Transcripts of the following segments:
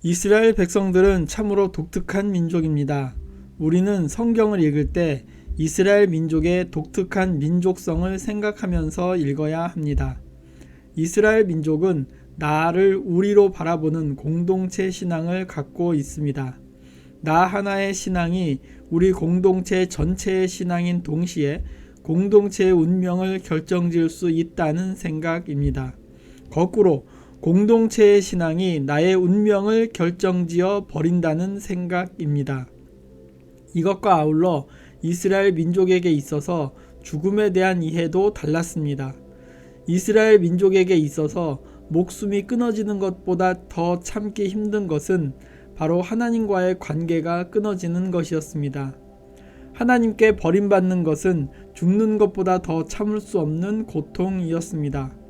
이스라엘 백성들은 참으로 독특한 민족입니다. 우리는 성경을 읽을 때 이스라엘 민족의 독특한 민족성을 생각하면서 읽어야 합니다. 이스라엘 민족은 나를 우리로 바라보는 공동체 신앙을 갖고 있습니다. 나 하나의 신앙이 우리 공동체 전체의 신앙인 동시에 공동체의 운명을 결정지을 수 있다는 생각입니다. 거꾸로 공동체의 신앙이 나의 운명을 결정지어 버린다는 생각입니다. 이것과 아울러 이스라엘 민족에게 있어서 죽음에 대한 이해도 달랐습니다. 이스라엘 민족에게 있어서 목숨이 끊어지는 것보다 더 참기 힘든 것은 바로 하나님과의 관계가 끊어지는 것이었습니다. 하나님께 버림받는 것은 죽는 것보다 더 참을 수 없는 고통이었습니다.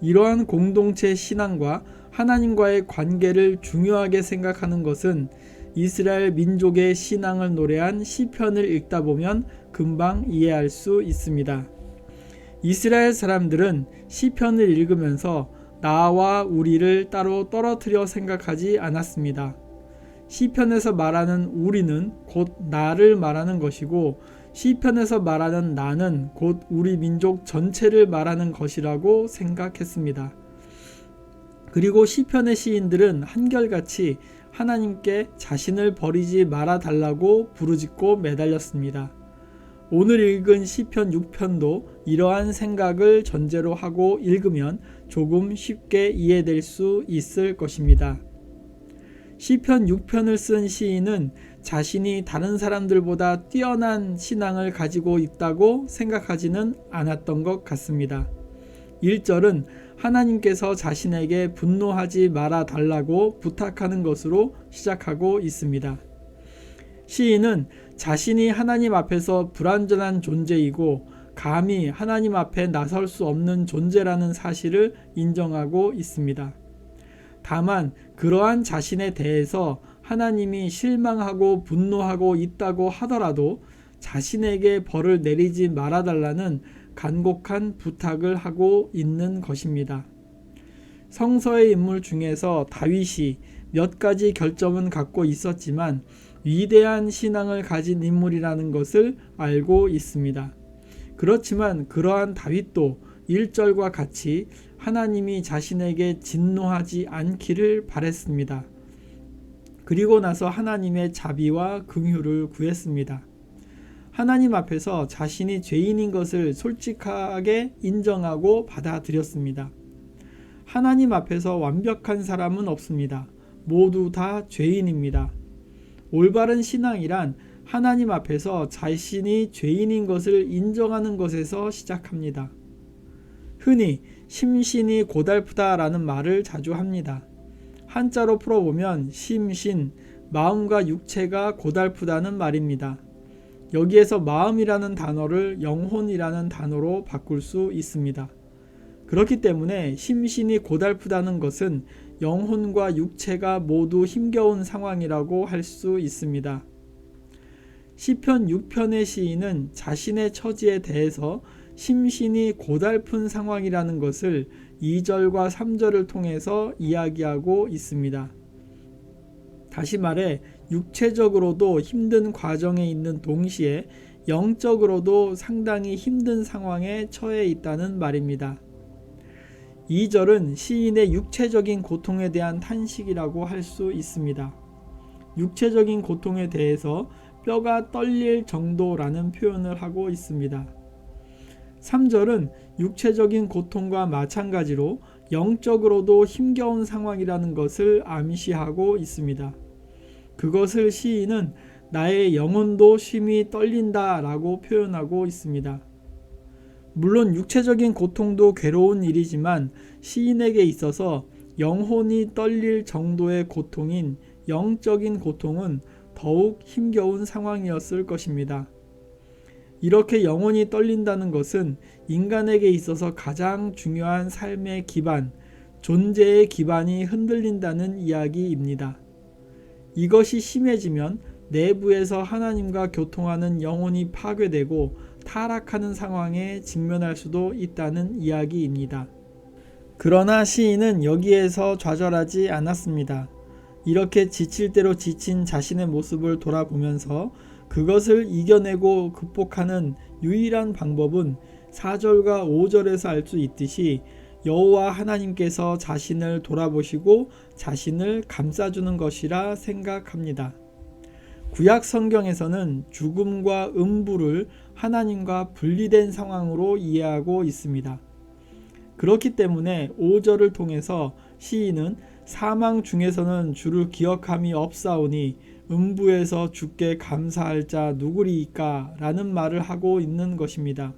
이러한 공동체 신앙과 하나님과의 관계를 중요하게 생각하는 것은 이스라엘 민족의 신앙을 노래한 시편을 읽다 보면 금방 이해할 수 있습니다. 이스라엘 사람들은 시편을 읽으면서 나와 우리를 따로 떨어뜨려 생각하지 않았습니다. 시편에서 말하는 우리는 곧 나를 말하는 것이고 시편에서 말하는 나는 곧 우리 민족 전체를 말하는 것이라고 생각했습니다. 그리고 시편의 시인들은 한결같이 하나님께 자신을 버리지 말아 달라고 부르짖고 매달렸습니다. 오늘 읽은 시편 6편도 이러한 생각을 전제로 하고 읽으면 조금 쉽게 이해될 수 있을 것입니다. 시편 6편을 쓴 시인은 자신이 다른 사람들보다 뛰어난 신앙을 가지고 있다고 생각하지는 않았던 것 같습니다. 1절은 하나님께서 자신에게 분노하지 말아 달라고 부탁하는 것으로 시작하고 있습니다. 시인은 자신이 하나님 앞에서 불완전한 존재이고 감히 하나님 앞에 나설 수 없는 존재라는 사실을 인정하고 있습니다. 다만 그러한 자신에 대해서 하나님이 실망하고 분노하고 있다고 하더라도 자신에게 벌을 내리지 말아달라는 간곡한 부탁을 하고 있는 것입니다. 성서의 인물 중에서 다윗이 몇 가지 결점은 갖고 있었지만 위대한 신앙을 가진 인물이라는 것을 알고 있습니다. 그렇지만 그러한 다윗도 1절과 같이 하나님이 자신에게 진노하지 않기를 바랬습니다. 그리고 나서 하나님의 자비와 긍휼을 구했습니다. 하나님 앞에서 자신이 죄인인 것을 솔직하게 인정하고 받아들였습니다. 하나님 앞에서 완벽한 사람은 없습니다. 모두 다 죄인입니다. 올바른 신앙이란 하나님 앞에서 자신이 죄인인 것을 인정하는 것에서 시작합니다. 흔히 심신이 고달프다라는 말을 자주 합니다. 한자로 풀어보면 심신, 마음과 육체가 고달프다는 말입니다. 여기에서 마음이라는 단어를 영혼이라는 단어로 바꿀 수 있습니다. 그렇기 때문에 심신이 고달프다는 것은 영혼과 육체가 모두 힘겨운 상황이라고 할 수 있습니다. 시편 6편의 시인은 자신의 처지에 대해서 심신이 고달픈 상황이라는 것을 2절과 3절을 통해서 이야기하고 있습니다. 다시 말해 육체적으로도 힘든 과정에 있는 동시에 영적으로도 상당히 힘든 상황에 처해 있다는 말입니다. 2절은 시인의 육체적인 고통에 대한 탄식이라고 할 수 있습니다. 육체적인 고통에 대해서 뼈가 떨릴 정도라는 표현을 하고 있습니다. 3절은 육체적인 고통과 마찬가지로 영적으로도 힘겨운 상황이라는 것을 암시하고 있습니다. 그것을 시인은 나의 영혼도 심히 떨린다 라고 표현하고 있습니다. 물론 육체적인 고통도 괴로운 일이지만 시인에게 있어서 영혼이 떨릴 정도의 고통인 영적인 고통은 더욱 힘겨운 상황이었을 것입니다. 이렇게 영혼이 떨린다는 것은 인간에게 있어서 가장 중요한 삶의 기반, 존재의 기반이 흔들린다는 이야기입니다. 이것이 심해지면 내부에서 하나님과 교통하는 영혼이 파괴되고 타락하는 상황에 직면할 수도 있다는 이야기입니다. 그러나 시인은 여기에서 좌절하지 않았습니다. 이렇게 지칠 대로 지친 자신의 모습을 돌아보면서 그것을 이겨내고 극복하는 유일한 방법은 4절과 5절에서 알 수 있듯이 여호와 하나님께서 자신을 돌아보시고 자신을 감싸주는 것이라 생각합니다. 구약 성경에서는 죽음과 음부를 하나님과 분리된 상황으로 이해하고 있습니다. 그렇기 때문에 5절을 통해서 시인은 사망 중에서는 주를 기억함이 없사오니 음부에서 주께 감사할 자 누구리이까 라는 말을 하고 있는 것입니다.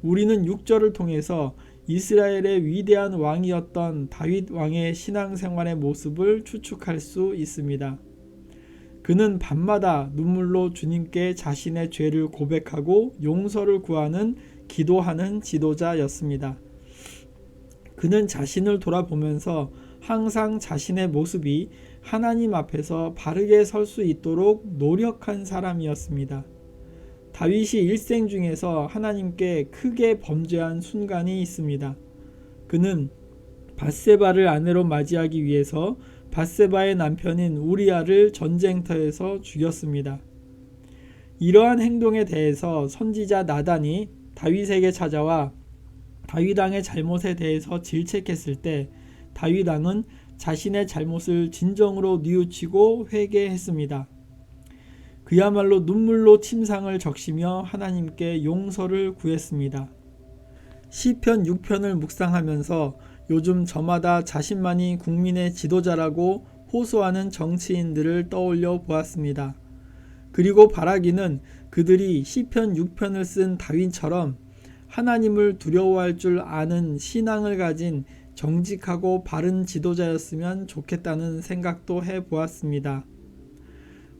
우리는 6절을 통해서 이스라엘의 위대한 왕이었던 다윗 왕의 신앙생활의 모습을 추측할 수 있습니다. 그는 밤마다 눈물로 주님께 자신의 죄를 고백하고 용서를 구하는 기도하는 지도자였습니다. 그는 자신을 돌아보면서 항상 자신의 모습이 하나님 앞에서 바르게 설 수 있도록 노력한 사람이었습니다. 다윗이 일생 중에서 하나님께 크게 범죄한 순간이 있습니다. 그는 밧세바를 아내로 맞이하기 위해서 밧세바의 남편인 우리아를 전쟁터에서 죽였습니다. 이러한 행동에 대해서 선지자 나단이 다윗에게 찾아와 다윗 왕의 잘못에 대해서 질책했을 때 다윗 왕은 자신의 잘못을 진정으로 뉘우치고 회개했습니다. 그야말로 눈물로 침상을 적시며 하나님께 용서를 구했습니다. 시편 6편을 묵상하면서 요즘 저마다 자신만이 국민의 지도자라고 호소하는 정치인들을 떠올려 보았습니다. 그리고 바라기는 그들이 시편 6편을 쓴 다윗처럼 하나님을 두려워할 줄 아는 신앙을 가진 정직하고 바른 지도자였으면 좋겠다는 생각도 해보았습니다.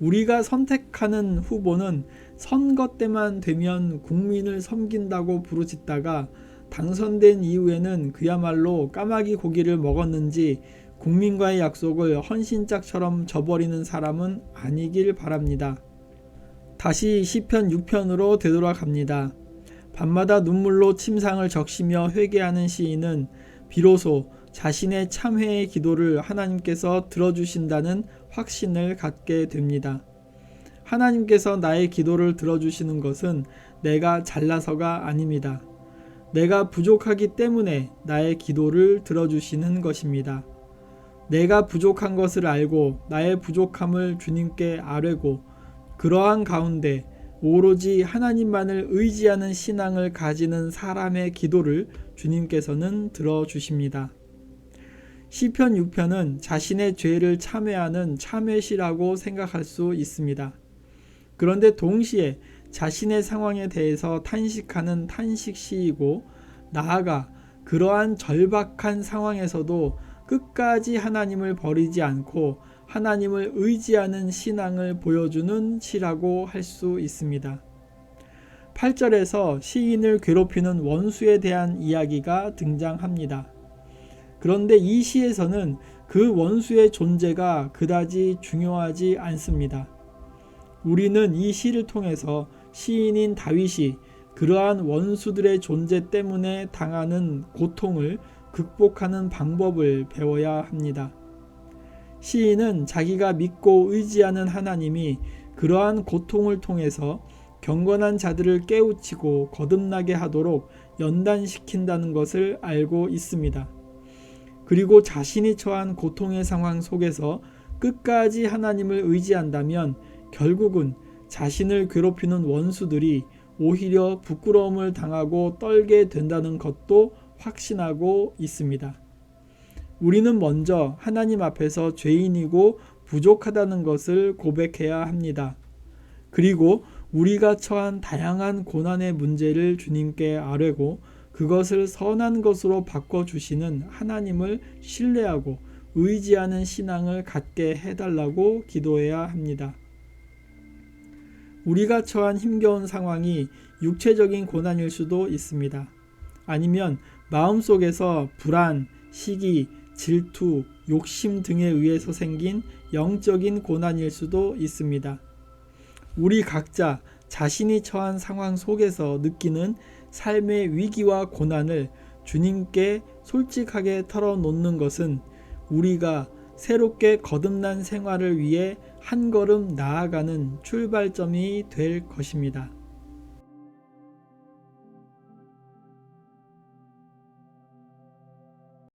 우리가 선택하는 후보는 선거 때만 되면 국민을 섬긴다고 부르짖다가 당선된 이후에는 그야말로 까마귀 고기를 먹었는지 국민과의 약속을 헌신짝처럼 저버리는 사람은 아니길 바랍니다. 다시 시편 6편으로 되돌아갑니다. 밤마다 눈물로 침상을 적시며 회개하는 시인은 비로소 자신의 참회의 기도를 하나님께서 들어주신다는 확신을 갖게 됩니다. 하나님께서 나의 기도를 들어주시는 것은 내가 잘나서가 아닙니다. 내가 부족하기 때문에 나의 기도를 들어주시는 것입니다. 내가 부족한 것을 알고 나의 부족함을 주님께 아뢰고 그러한 가운데 오로지 하나님만을 의지하는 신앙을 가지는 사람의 기도를 주님께서는 들어주십니다. 시편 6편은 자신의 죄를 참회하는 참회시라고 생각할 수 있습니다. 그런데 동시에 자신의 상황에 대해서 탄식하는 탄식시이고 나아가 그러한 절박한 상황에서도 끝까지 하나님을 버리지 않고 하나님을 의지하는 신앙을 보여주는 시라고 할 수 있습니다. 8절에서 시인을 괴롭히는 원수에 대한 이야기가 등장합니다. 그런데 이 시에서는 그 원수의 존재가 그다지 중요하지 않습니다. 우리는 이 시를 통해서 시인인 다윗이 그러한 원수들의 존재 때문에 당하는 고통을 극복하는 방법을 배워야 합니다. 시인은 자기가 믿고 의지하는 하나님이 그러한 고통을 통해서 경건한 자들을 깨우치고 거듭나게 하도록 연단시킨다는 것을 알고 있습니다. 그리고 자신이 처한 고통의 상황 속에서 끝까지 하나님을 의지한다면 결국은 자신을 괴롭히는 원수들이 오히려 부끄러움을 당하고 떨게 된다는 것도 확신하고 있습니다. 우리는 먼저 하나님 앞에서 죄인이고 부족하다는 것을 고백해야 합니다. 그리고 우리가 처한 다양한 고난의 문제를 주님께 아뢰고 그것을 선한 것으로 바꿔주시는 하나님을 신뢰하고 의지하는 신앙을 갖게 해달라고 기도해야 합니다. 우리가 처한 힘겨운 상황이 육체적인 고난일 수도 있습니다. 아니면 마음속에서 불안, 시기, 질투, 욕심 등에 의해서 생긴 영적인 고난일 수도 있습니다. 우리 각자 자신이 처한 상황 속에서 느끼는 삶의 위기와 고난을 주님께 솔직하게 털어놓는 것은 우리가 새롭게 거듭난 생활을 위해 한 걸음 나아가는 출발점이 될 것입니다.